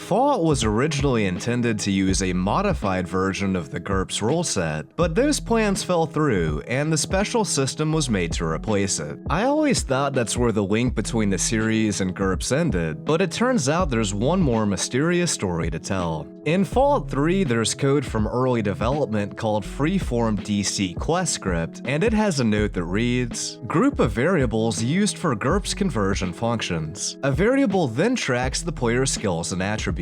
Fallout was originally intended to use a modified version of the GURPS rule set, but those plans fell through, and the special system was made to replace it. I always thought that's where the link between the series and GURPS ended, but it turns out there's one more mysterious story to tell. In Fallout 3, there's code from early development called Freeform DC Quest Script, and it has a note that reads, "Group of variables used for GURPS conversion functions. A variable then tracks the player's skills and attributes.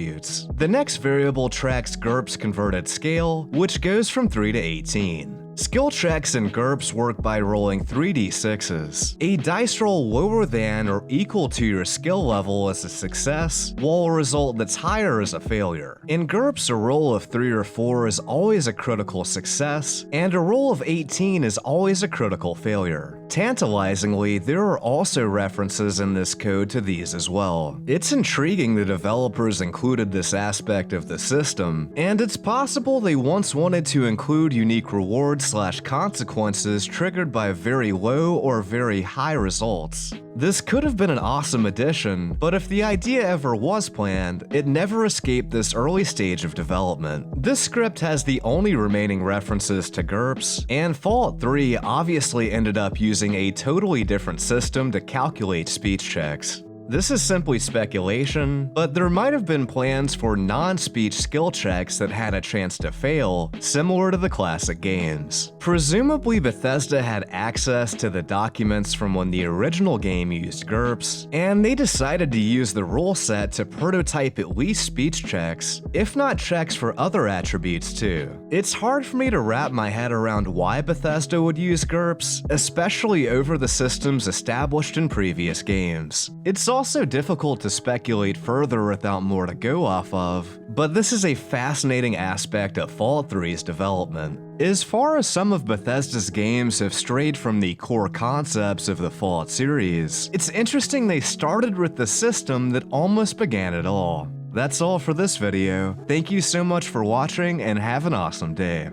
The next variable tracks GURPS converted scale, which goes from 3 to 18. Skill checks in GURPS work by rolling 3d6s. A dice roll lower than or equal to your skill level is a success, while a result that's higher is a failure. In GURPS, a roll of 3 or 4 is always a critical success, and a roll of 18 is always a critical failure. Tantalizingly, there are also references in this code to these as well. It's intriguing the developers included this aspect of the system, and it's possible they once wanted to include unique rewards/consequences triggered by very low or very high results. This could have been an awesome addition, but if the idea ever was planned, it never escaped this early stage of development. This script has the only remaining references to GURPS, and Fallout 3 obviously ended up using a totally different system to calculate speech checks. This is simply speculation, but there might have been plans for non-speech skill checks that had a chance to fail, similar to the classic games. Presumably Bethesda had access to the documents from when the original game used GURPS, and they decided to use the rule set to prototype at least speech checks, if not checks for other attributes too. It's hard for me to wrap my head around why Bethesda would use GURPS, especially over the systems established in previous games. It's also difficult to speculate further without more to go off of, but this is a fascinating aspect of Fallout 3's development. As far as some of Bethesda's games have strayed from the core concepts of the Fallout series, it's interesting they started with the system that almost began it all. That's all for this video. Thank you so much for watching and have an awesome day.